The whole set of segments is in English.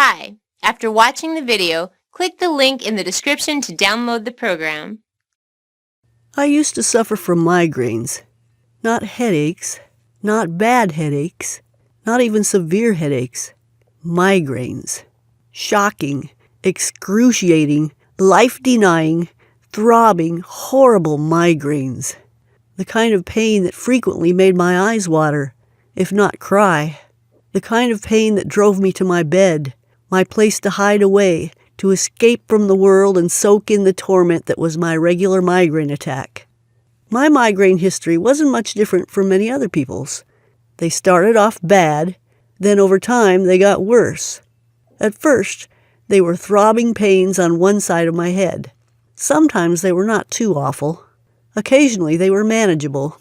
Hi. After watching the video, click the link in the description to download the program. I used to suffer from migraines. Not headaches, not bad headaches, not even severe headaches. Migraines. Shocking, excruciating, life-denying, throbbing, horrible migraines. The kind of pain that frequently made my eyes water, if not cry. The kind of pain that drove me to my bed, my place to hide away, to escape from the world and soak in the torment that was my regular migraine attack. My migraine history wasn't much different from many other people's. They started off bad, then over time they got worse. At first, they were throbbing pains on one side of my head. Sometimes they were not too awful. Occasionally they were manageable.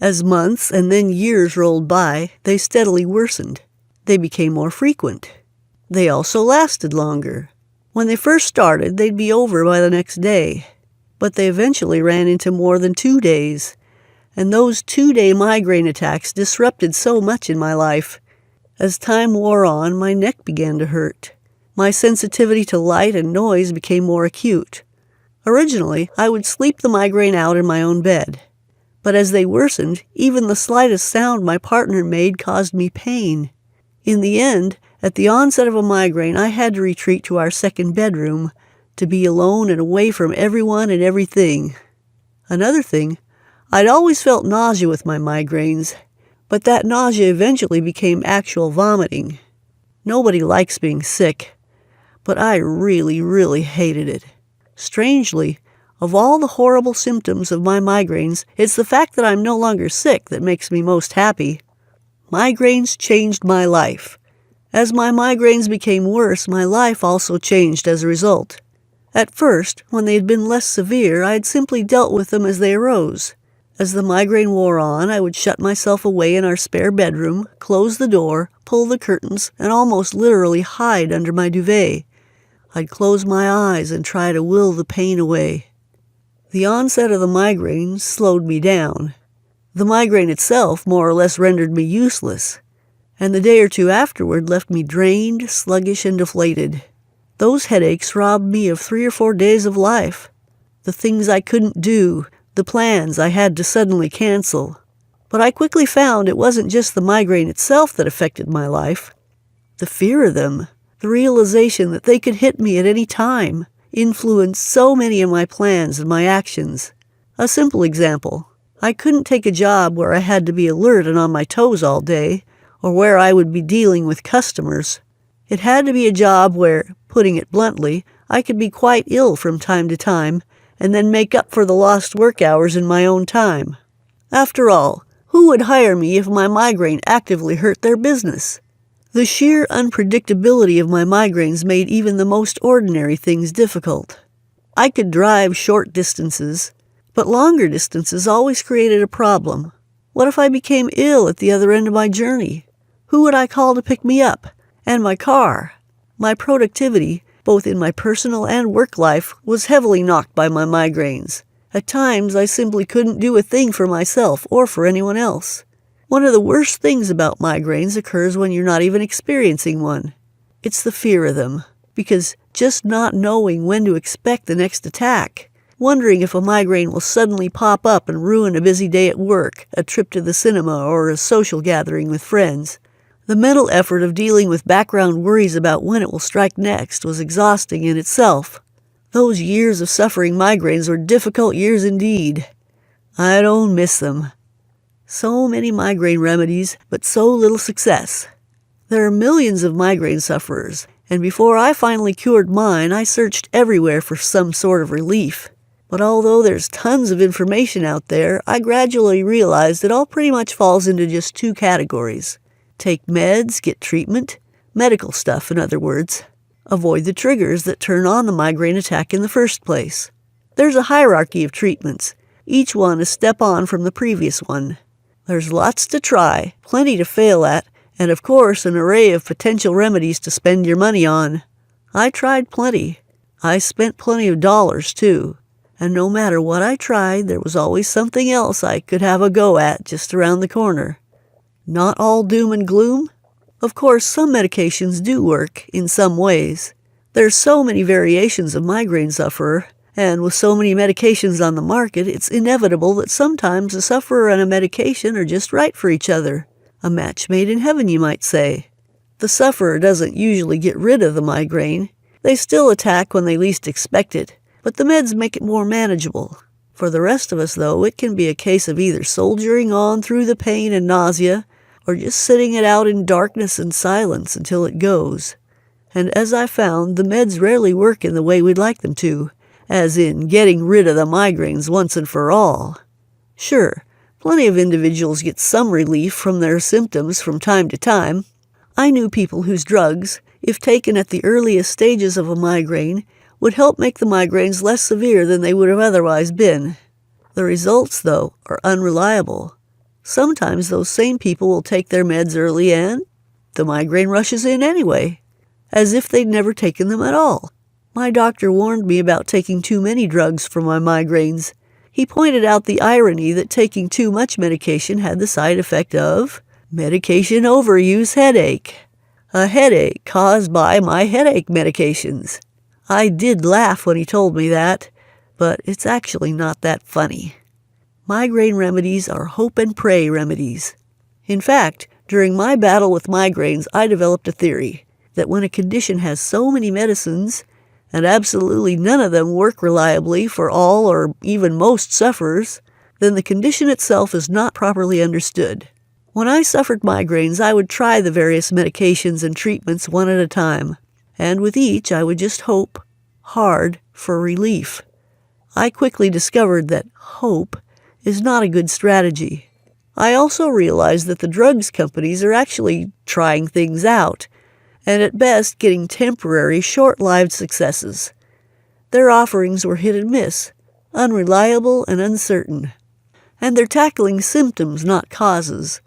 As months and then years rolled by, they steadily worsened. They became more frequent. They also lasted longer. When they first started, they'd be over by the next day. But they eventually ran into more than 2 days. And those 2-day migraine attacks disrupted so much in my life. As time wore on, my neck began to hurt. My sensitivity to light and noise became more acute. Originally, I would sleep the migraine out in my own bed. But as they worsened, even the slightest sound my partner made caused me pain. In the end, at the onset of a migraine, I had to retreat to our second bedroom, to be alone and away from everyone and everything. Another thing, I'd always felt nausea with my migraines, but that nausea eventually became actual vomiting. Nobody likes being sick, but I really, really hated it. Strangely, of all the horrible symptoms of my migraines, it's the fact that I'm no longer sick that makes me most happy. Migraines changed my life. As my migraines became worse, my life also changed as a result. At first, when they had been less severe, I had simply dealt with them as they arose. As the migraine wore on, I would shut myself away in our spare bedroom, close the door, pull the curtains, and almost literally hide under my duvet. I'd close my eyes and try to will the pain away. The onset of the migraine slowed me down. The migraine itself more or less rendered me useless, and the day or two afterward left me drained, sluggish, and deflated. Those headaches robbed me of 3 or 4 days of life. The things I couldn't do, the plans I had to suddenly cancel. But I quickly found it wasn't just the migraine itself that affected my life. The fear of them, the realization that they could hit me at any time, influenced so many of my plans and my actions. A simple example. I couldn't take a job where I had to be alert and on my toes all day, or where I would be dealing with customers. It had to be a job where, putting it bluntly, I could be quite ill from time to time, and then make up for the lost work hours in my own time. After all, who would hire me if my migraine actively hurt their business? The sheer unpredictability of my migraines made even the most ordinary things difficult. I could drive short distances, but longer distances always created a problem. What if I became ill at the other end of my journey? Who would I call to pick me up? And my car? My productivity, both in my personal and work life, was heavily knocked by my migraines. At times, I simply couldn't do a thing for myself or for anyone else. One of the worst things about migraines occurs when you're not even experiencing one. It's the fear of them, because just not knowing when to expect the next attack, wondering if a migraine will suddenly pop up and ruin a busy day at work, a trip to the cinema, or a social gathering with friends. The mental effort of dealing with background worries about when it will strike next was exhausting in itself. Those years of suffering migraines were difficult years indeed. I don't miss them. So many migraine remedies, but so little success. There are millions of migraine sufferers, and before I finally cured mine, I searched everywhere for some sort of relief. But although there's tons of information out there, I gradually realized it all pretty much falls into just 2 categories. Take meds, get treatment, medical stuff in other words. Avoid the triggers that turn on the migraine attack in the first place. There's a hierarchy of treatments, each one a step on from the previous one. There's lots to try, plenty to fail at, and of course an array of potential remedies to spend your money on. I tried plenty. I spent plenty of dollars too. And no matter what I tried, there was always something else I could have a go at just around the corner. Not all doom and gloom? Of course, some medications do work in some ways. There's so many variations of migraine sufferer, and with so many medications on the market, it's inevitable that sometimes a sufferer and a medication are just right for each other. A match made in heaven, you might say. The sufferer doesn't usually get rid of the migraine. They still attack when they least expect it, but the meds make it more manageable. For the rest of us, though, it can be a case of either soldiering on through the pain and nausea, or just sitting it out in darkness and silence until it goes. And as I found, the meds rarely work in the way we'd like them to, as in getting rid of the migraines once and for all. Sure, plenty of individuals get some relief from their symptoms from time to time. I knew people whose drugs, if taken at the earliest stages of a migraine, would help make the migraines less severe than they would have otherwise been. The results, though, are unreliable. Sometimes those same people will take their meds early and the migraine rushes in anyway, as if they'd never taken them at all. My doctor warned me about taking too many drugs for my migraines. He pointed out the irony that taking too much medication had the side effect of medication overuse headache. A headache caused by my headache medications. I did laugh when he told me that, but it's actually not that funny. Migraine remedies are hope and pray remedies. In fact, during my battle with migraines, I developed a theory that when a condition has so many medicines, and absolutely none of them work reliably for all or even most sufferers, then the condition itself is not properly understood. When I suffered migraines, I would try the various medications and treatments one at a time, and with each I would just hope hard for relief. I quickly discovered that hope is not a good strategy. I also realized that the drugs companies are actually trying things out, and at best getting temporary, short-lived successes. Their offerings were hit and miss, unreliable and uncertain. And they're tackling symptoms, not causes.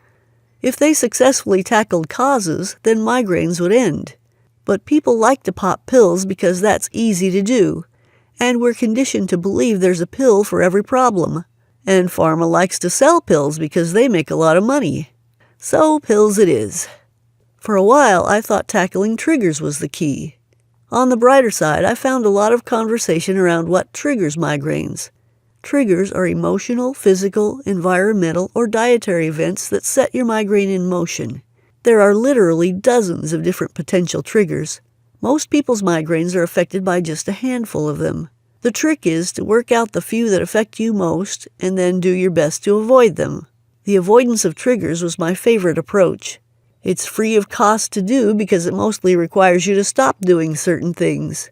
If they successfully tackled causes, then migraines would end. But people like to pop pills because that's easy to do, and we're conditioned to believe there's a pill for every problem. And pharma likes to sell pills because they make a lot of money. So pills it is. For a while, I thought tackling triggers was the key. On the brighter side, I found a lot of conversation around what triggers migraines. Triggers are emotional, physical, environmental, or dietary events that set your migraine in motion. There are literally dozens of different potential triggers. Most people's migraines are affected by just a handful of them. The trick is to work out the few that affect you most and then do your best to avoid them. The avoidance of triggers was my favorite approach. It's free of cost to do because it mostly requires you to stop doing certain things.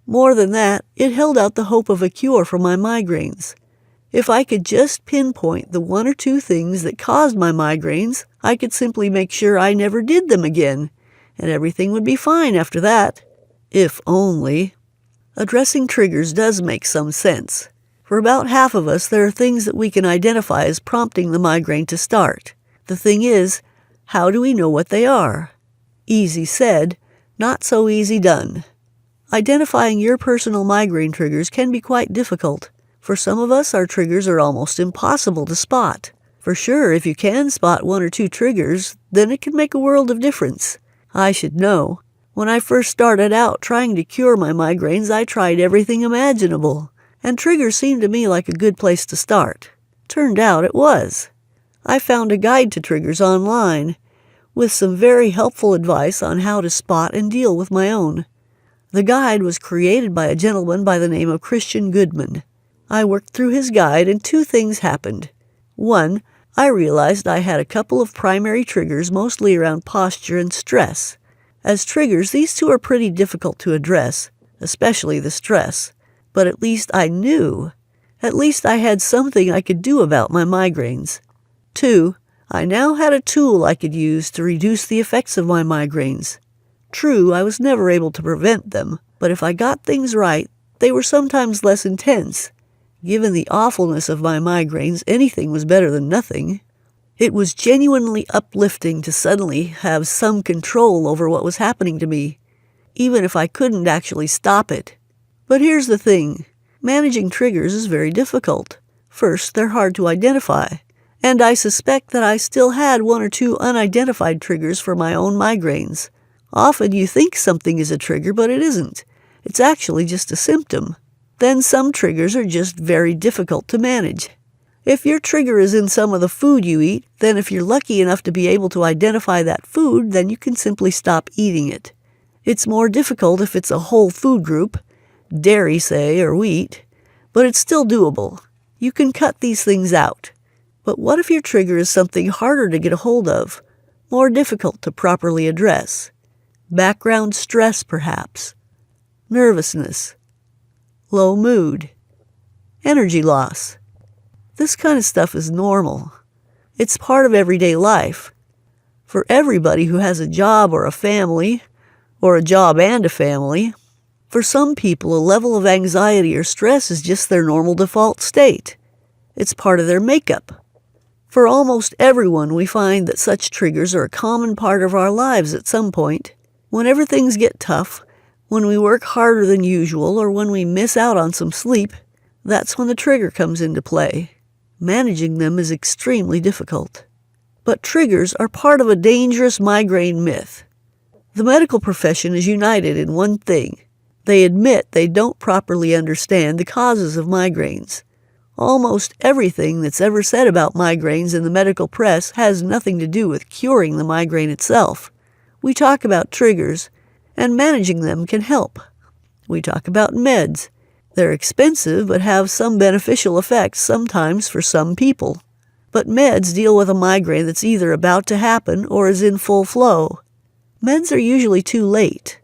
More than that, it held out the hope of a cure for my migraines. If I could just pinpoint the one or two things that caused my migraines, I could simply make sure I never did them again, and everything would be fine after that. If only. Addressing triggers does make some sense. For about half of us, there are things that we can identify as prompting the migraine to start. The thing is, how do we know what they are? Easy said, not so easy done. Identifying your personal migraine triggers can be quite difficult. For some of us, our triggers are almost impossible to spot. For sure, if you can spot one or two triggers, then it can make a world of difference. I should know. When I first started out trying to cure my migraines, I tried everything imaginable, and triggers seemed to me like a good place to start. Turned out it was. I found a guide to triggers online, with some very helpful advice on how to spot and deal with my own. The guide was created by a gentleman by the name of Christian Goodman. I worked through his guide and two things happened. One, I realized I had a couple of primary triggers mostly around posture and stress. As triggers, these two are pretty difficult to address, especially the stress. But at least I knew. At least I had something I could do about my migraines. 2, I now had a tool I could use to reduce the effects of my migraines. True, I was never able to prevent them, but if I got things right, they were sometimes less intense. Given the awfulness of my migraines, anything was better than nothing. It was genuinely uplifting to suddenly have some control over what was happening to me, even if I couldn't actually stop it. But here's the thing. Managing triggers is very difficult. First, they're hard to identify. And I suspect that I still had one or two unidentified triggers for my own migraines. Often you think something is a trigger, but it isn't. It's actually just a symptom. Then some triggers are just very difficult to manage. If your trigger is in some of the food you eat, then if you're lucky enough to be able to identify that food, then you can simply stop eating it. It's more difficult if it's a whole food group, dairy, say, or wheat, but it's still doable. You can cut these things out. But what if your trigger is something harder to get a hold of, more difficult to properly address? Background stress, perhaps. Nervousness. Low mood. Energy loss. This kind of stuff is normal. It's part of everyday life. For everybody who has a job or a family, or a job and a family, for some people a level of anxiety or stress is just their normal default state. It's part of their makeup. For almost everyone, we find that such triggers are a common part of our lives at some point. Whenever things get tough, when we work harder than usual, or when we miss out on some sleep, that's when the trigger comes into play. Managing them is extremely difficult. But triggers are part of a dangerous migraine myth. The medical profession is united in one thing. They admit they don't properly understand the causes of migraines. Almost everything that's ever said about migraines in the medical press has nothing to do with curing the migraine itself. We talk about triggers, and managing them can help. We talk about meds. They're expensive but have some beneficial effects sometimes for some people. But meds deal with a migraine that's either about to happen or is in full flow. Meds are usually too late.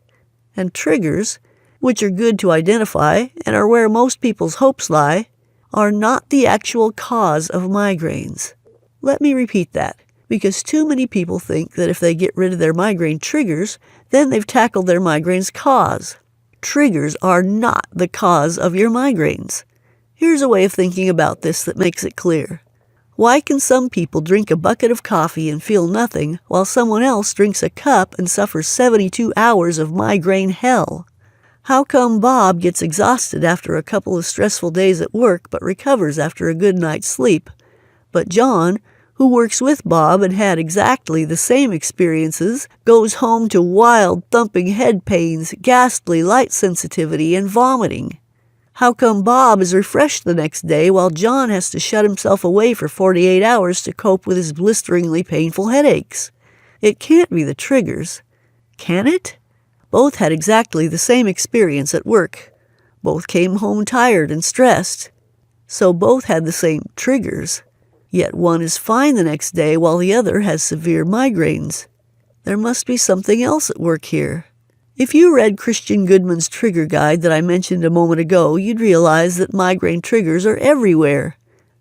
And triggers, which are good to identify and are where most people's hopes lie, are not the actual cause of migraines. Let me repeat that, because too many people think that if they get rid of their migraine triggers, then they've tackled their migraine's cause. Triggers are not the cause of your migraines. Here's a way of thinking about this that makes it clear. Why can some people drink a bucket of coffee and feel nothing, while someone else drinks a cup and suffers 72 hours of migraine hell? How come Bob gets exhausted after a couple of stressful days at work but recovers after a good night's sleep? But John, who works with Bob and had exactly the same experiences, goes home to wild thumping head pains, ghastly light sensitivity, and vomiting. How come Bob is refreshed the next day while John has to shut himself away for 48 hours to cope with his blisteringly painful headaches? It can't be the triggers. Can it? Both had exactly the same experience at work. Both came home tired and stressed. So both had the same triggers. Yet one is fine the next day while the other has severe migraines. There must be something else at work here. If you read Christian Goodman's trigger guide that I mentioned a moment ago, you'd realize that migraine triggers are everywhere.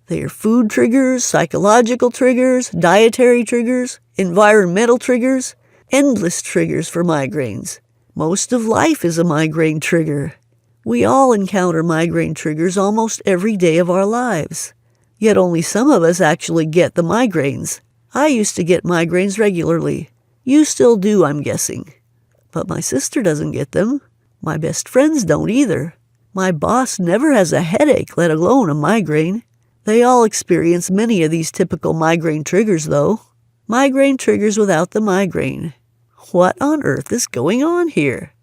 They are food triggers, psychological triggers, dietary triggers, environmental triggers, endless triggers for migraines. Most of life is a migraine trigger. We all encounter migraine triggers almost every day of our lives. Yet only some of us actually get the migraines. I used to get migraines regularly. You still do, I'm guessing. But my sister doesn't get them. My best friends don't either. My boss never has a headache, let alone a migraine. They all experience many of these typical migraine triggers, though. Migraine triggers without the migraine. What on earth is going on here?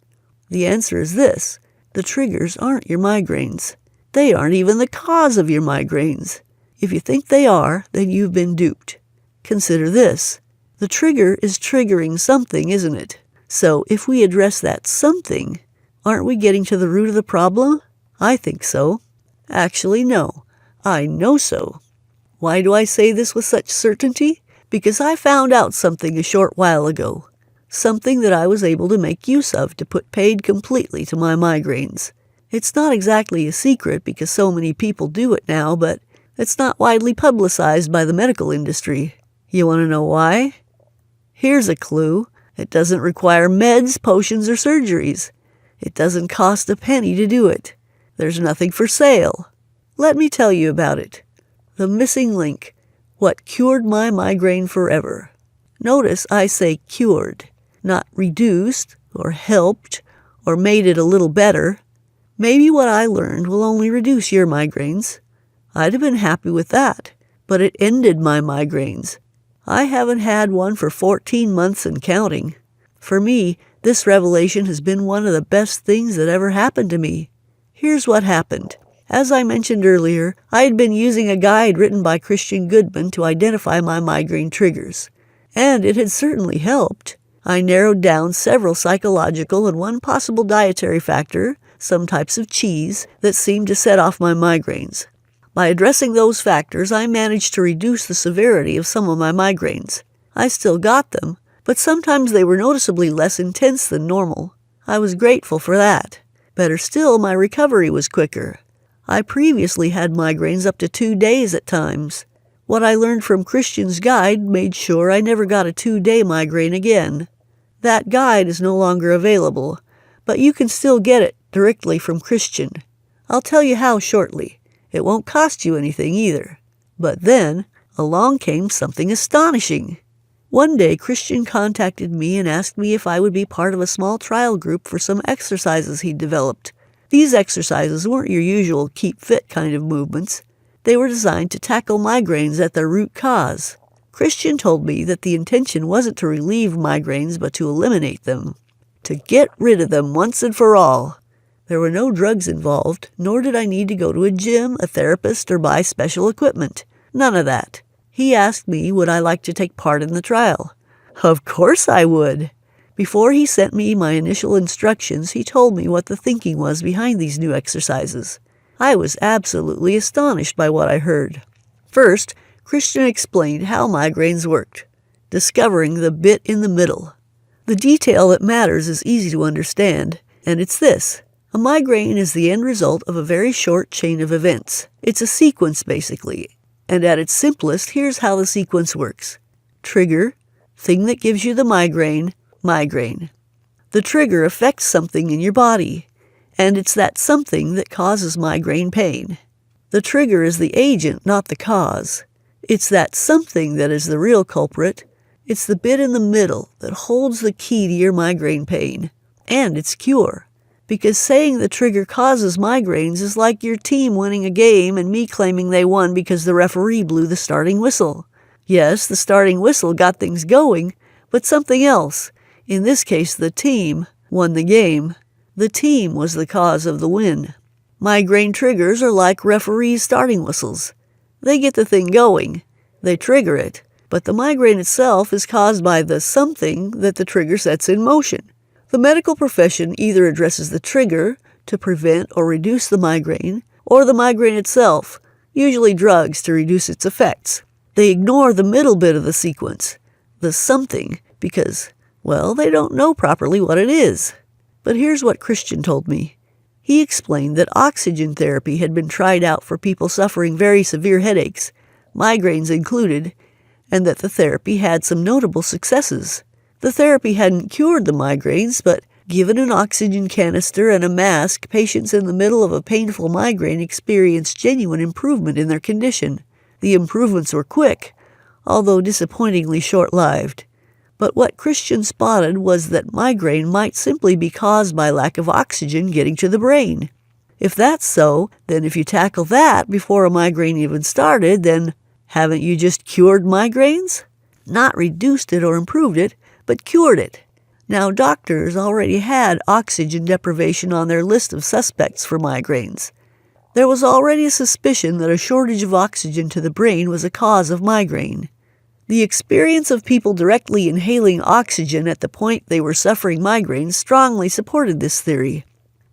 The answer is this. The triggers aren't your migraines. They aren't even the cause of your migraines. If you think they are, then you've been duped. Consider this. The trigger is triggering something, isn't it? So if we address that something, aren't we getting to the root of the problem? I think so. Actually, no. I know so. Why do I say this with such certainty? Because I found out something a short while ago. Something that I was able to make use of to put paid completely to my migraines. It's not exactly a secret because so many people do it now, but it's not widely publicized by the medical industry. You want to know why? Here's a clue. It doesn't require meds, potions, or surgeries. It doesn't cost a penny to do it. There's nothing for sale. Let me tell you about it. The missing link. What cured my migraine forever. Notice I say cured, not reduced or helped or made it a little better. Maybe what I learned will only reduce your migraines. I'd have been happy with that. but it ended my migraines. I haven't had one for 14 months and counting. For me, this revelation has been one of the best things that ever happened to me. Here's what happened. As I mentioned earlier, I had been using a guide written by Christian Goodman to identify my migraine triggers. And it had certainly helped. I narrowed down several psychological and one possible dietary factor, some types of cheese, that seemed to set off my migraines. By addressing those factors, I managed to reduce the severity of some of my migraines. I still got them, but sometimes they were noticeably less intense than normal. I was grateful for that. Better still, my recovery was quicker. I previously had migraines up to 2 days at times. What I learned from Christian's guide made sure I never got a 2-day migraine again. That guide is no longer available, but you can still get it directly from Christian. I'll tell you how shortly. It won't cost you anything either. But then, along came something astonishing. One day, Christian contacted me and asked me if I would be part of a small trial group for some exercises he'd developed. These exercises weren't your usual keep fit kind of movements. They were designed to tackle migraines at their root cause. Christian told me that the intention wasn't to relieve migraines but to eliminate them, to get rid of them once and for all. There were no drugs involved, nor did I need to go to a gym, a therapist, or buy special equipment. None of that. He asked me would I like to take part in the trial. Of course I would. Before he sent me my initial instructions, he told me what the thinking was behind these new exercises. I was absolutely astonished by what I heard. First, Christian explained how migraines worked, discovering the bit in the middle. The detail that matters is easy to understand, and it's this. A migraine is the end result of a very short chain of events. It's a sequence, basically, and at its simplest, here's how the sequence works. Trigger, thing that gives you the migraine, migraine. The trigger affects something in your body, and it's that something that causes migraine pain. The trigger is the agent, not the cause. It's that something that is the real culprit. It's the bit in the middle that holds the key to your migraine pain, and its cure. Because saying the trigger causes migraines is like your team winning a game and me claiming they won because the referee blew the starting whistle. Yes, the starting whistle got things going, but something else, in this case the team, won the game. The team was the cause of the win. Migraine triggers are like referees' starting whistles. They get the thing going. They trigger it. But the migraine itself is caused by the something that the trigger sets in motion. The medical profession either addresses the trigger to prevent or reduce the migraine, or the migraine itself, usually drugs to reduce its effects. They ignore the middle bit of the sequence, the something, because, well, they don't know properly what it is. But here's what Christian told me. He explained that oxygen therapy had been tried out for people suffering very severe headaches, migraines included, and that the therapy had some notable successes. The therapy hadn't cured the migraines, but given an oxygen canister and a mask, patients in the middle of a painful migraine experienced genuine improvement in their condition. The improvements were quick, although disappointingly short-lived. But what Christian spotted was that migraine might simply be caused by lack of oxygen getting to the brain. If that's so, then if you tackle that before a migraine even started, then haven't you just cured migraines? Not reduced it or improved it, but cured it. Now, doctors already had oxygen deprivation on their list of suspects for migraines. There was already a suspicion that a shortage of oxygen to the brain was a cause of migraine. The experience of people directly inhaling oxygen at the point they were suffering migraines strongly supported this theory.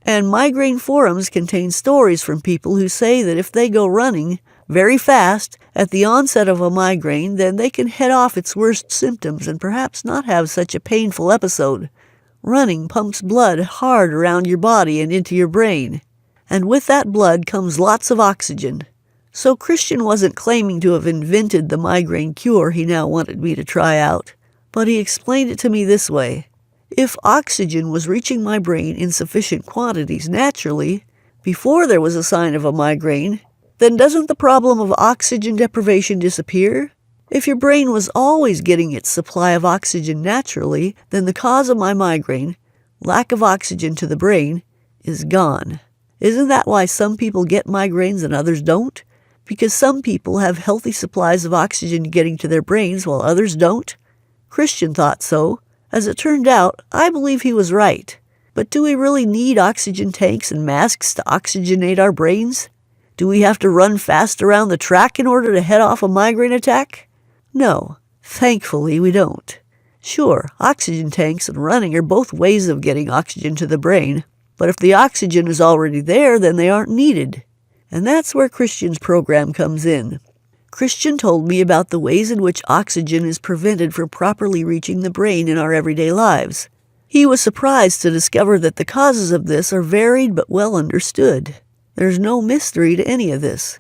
And migraine forums contain stories from people who say that if they go running very fast at the onset of a migraine, then they can head off its worst symptoms and perhaps not have such a painful episode. Running pumps blood hard around your body and into your brain, and with that blood comes lots of oxygen. So Christian wasn't claiming to have invented the migraine cure he now wanted me to try out, but he explained it to me this way. If oxygen was reaching my brain in sufficient quantities naturally, before there was a sign of a migraine, then doesn't the problem of oxygen deprivation disappear? If your brain was always getting its supply of oxygen naturally, then the cause of my migraine, lack of oxygen to the brain, is gone. Isn't that why some people get migraines and others don't? Because some people have healthy supplies of oxygen getting to their brains while others don't? Christian thought so. As it turned out, I believe he was right. But do we really need oxygen tanks and masks to oxygenate our brains? Do we have to run fast around the track in order to head off a migraine attack? No, thankfully we don't. Sure, oxygen tanks and running are both ways of getting oxygen to the brain, but if the oxygen is already there, then they aren't needed. And that's where Christian's program comes in. Christian told me about the ways in which oxygen is prevented from properly reaching the brain in our everyday lives. He was surprised to discover that the causes of this are varied but well understood. There's no mystery to any of this.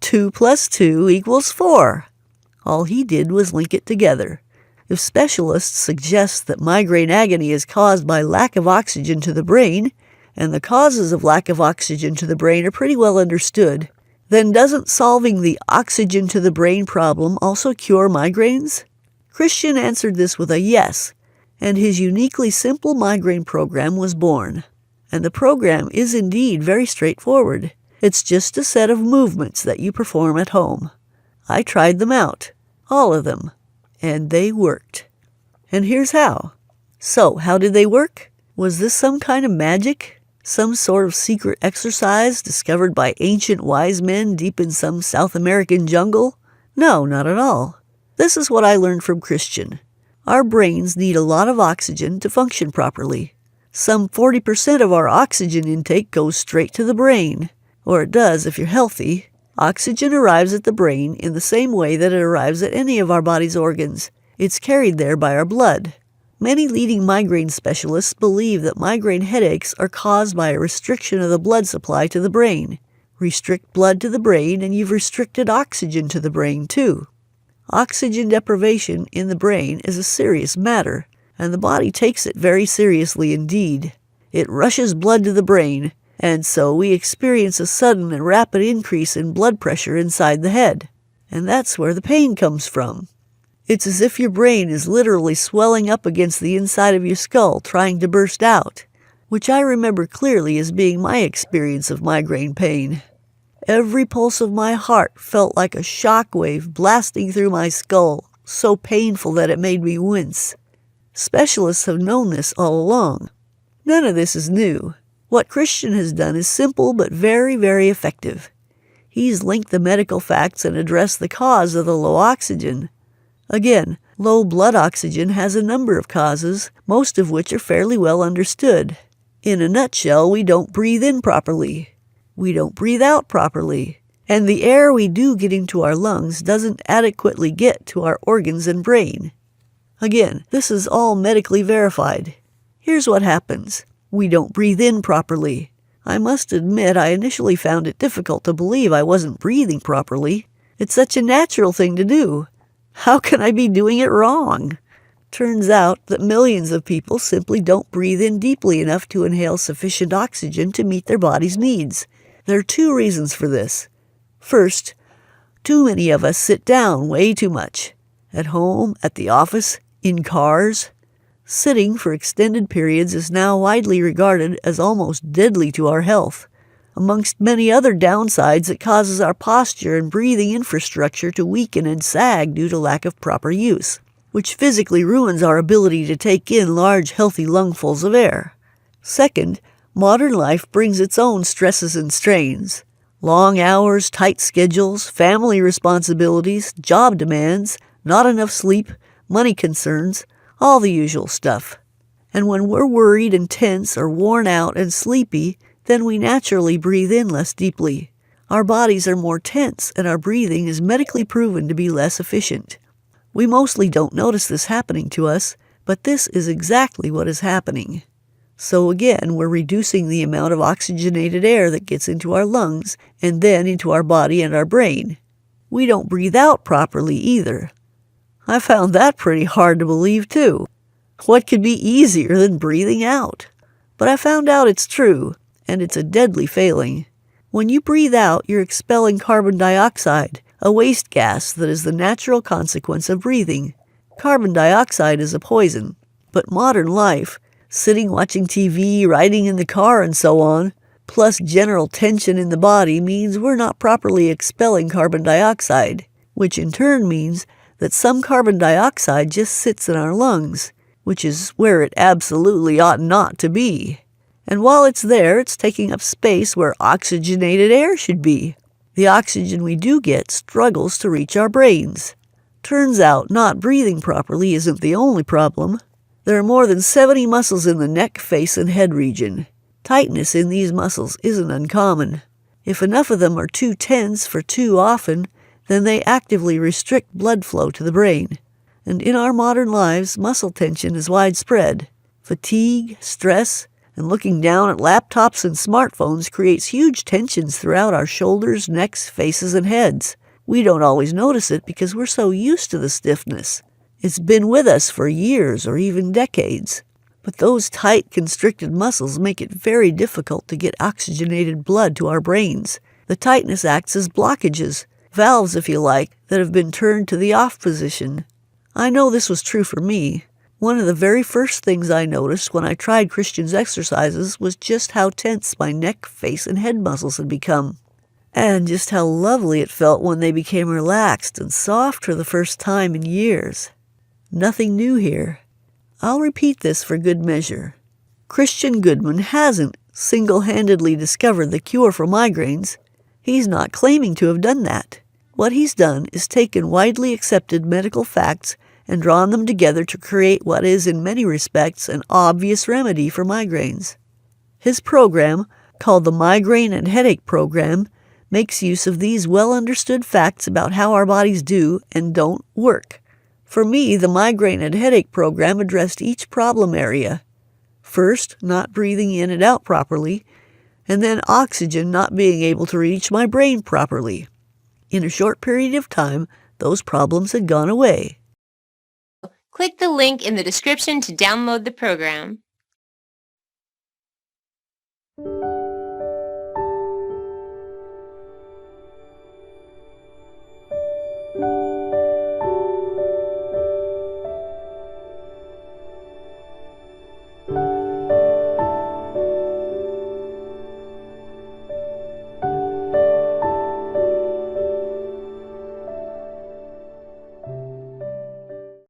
2 + 2 = 4. All he did was link it together. If specialists suggest that migraine agony is caused by lack of oxygen to the brain, and the causes of lack of oxygen to the brain are pretty well understood, then doesn't solving the oxygen to the brain problem also cure migraines? Christian answered this with a yes, and his uniquely simple migraine program was born. And the program is indeed very straightforward. It's just a set of movements that you perform at home. I tried them out, all of them, and they worked. And here's how. So, how did they work? Was this some kind of magic? Some sort of secret exercise discovered by ancient wise men deep in some South American jungle? No, not at all. This is what I learned from Christian. Our brains need a lot of oxygen to function properly. Some 40% of our oxygen intake goes straight to the brain, or it does if you're healthy. Oxygen arrives at the brain in the same way that it arrives at any of our body's organs. It's carried there by our blood. Many leading migraine specialists believe that migraine headaches are caused by a restriction of the blood supply to the brain. Restrict blood to the brain and you've restricted oxygen to the brain too. Oxygen deprivation in the brain is a serious matter, and the body takes it very seriously indeed. It rushes blood to the brain, and so we experience a sudden and rapid increase in blood pressure inside the head. And that's where the pain comes from. It's as if your brain is literally swelling up against the inside of your skull trying to burst out, which I remember clearly as being my experience of migraine pain. Every pulse of my heart felt like a shock wave blasting through my skull, so painful that it made me wince. Specialists have known this all along. None of this is new. What Christian has done is simple but very, very effective. He's linked the medical facts and addressed the cause of the low oxygen. Again, low blood oxygen has a number of causes, most of which are fairly well understood. In a nutshell, we don't breathe in properly. We don't breathe out properly. And the air we do get into our lungs doesn't adequately get to our organs and brain. Again, this is all medically verified. Here's what happens. We don't breathe in properly. I must admit I initially found it difficult to believe I wasn't breathing properly. It's such a natural thing to do. How can I be doing it wrong? Turns out that millions of people simply don't breathe in deeply enough to inhale sufficient oxygen to meet their body's needs. There are 2 reasons for this. First, too many of us sit down way too much. At home, at the office, in cars. Sitting for extended periods is now widely regarded as almost deadly to our health. Amongst many other downsides, it causes our posture and breathing infrastructure to weaken and sag due to lack of proper use, which physically ruins our ability to take in large, healthy lungfuls of air. Second, modern life brings its own stresses and strains. Long hours, tight schedules, family responsibilities, job demands, not enough sleep, money concerns, all the usual stuff. And when we're worried and tense or worn out and sleepy, then we naturally breathe in less deeply. Our bodies are more tense and our breathing is medically proven to be less efficient. We mostly don't notice this happening to us, but this is exactly what is happening. So again, we're reducing the amount of oxygenated air that gets into our lungs and then into our body and our brain. We don't breathe out properly either. I found that pretty hard to believe too. What could be easier than breathing out? But I found out it's true, and it's a deadly failing. When you breathe out, you're expelling carbon dioxide, a waste gas that is the natural consequence of breathing. Carbon dioxide is a poison, but modern life, sitting watching TV, riding in the car, and so on, plus general tension in the body means we're not properly expelling carbon dioxide, which in turn means that some carbon dioxide just sits in our lungs, which is where it absolutely ought not to be. And while it's there, it's taking up space where oxygenated air should be. The oxygen we do get struggles to reach our brains. Turns out not breathing properly isn't the only problem. There are more than 70 muscles in the neck, face, and head region. Tightness in these muscles isn't uncommon. If enough of them are too tense for too often, then they actively restrict blood flow to the brain. And in our modern lives, muscle tension is widespread. Fatigue, stress, and looking down at laptops and smartphones creates huge tensions throughout our shoulders, necks, faces, and heads. We don't always notice it because we're so used to the stiffness. It's been with us for years or even decades. But those tight, constricted muscles make it very difficult to get oxygenated blood to our brains. The tightness acts as blockages, valves if you like, that have been turned to the off position. I know this was true for me. One of the very first things I noticed when I tried Christian's exercises was just how tense my neck, face, and head muscles had become. And just how lovely it felt when they became relaxed and soft for the first time in years. Nothing new here. I'll repeat this for good measure. Christian Goodman hasn't single-handedly discovered the cure for migraines. He's not claiming to have done that. What he's done is taken widely accepted medical facts and drawn them together to create what is in many respects an obvious remedy for migraines. His program, called the Migraine and Headache Program, makes use of these well-understood facts about how our bodies do and don't work. For me, the Migraine and Headache Program addressed each problem area. First, not breathing in and out properly, and then oxygen not being able to reach my brain properly. In a short period of time, those problems had gone away. Click the link in the description to download the program.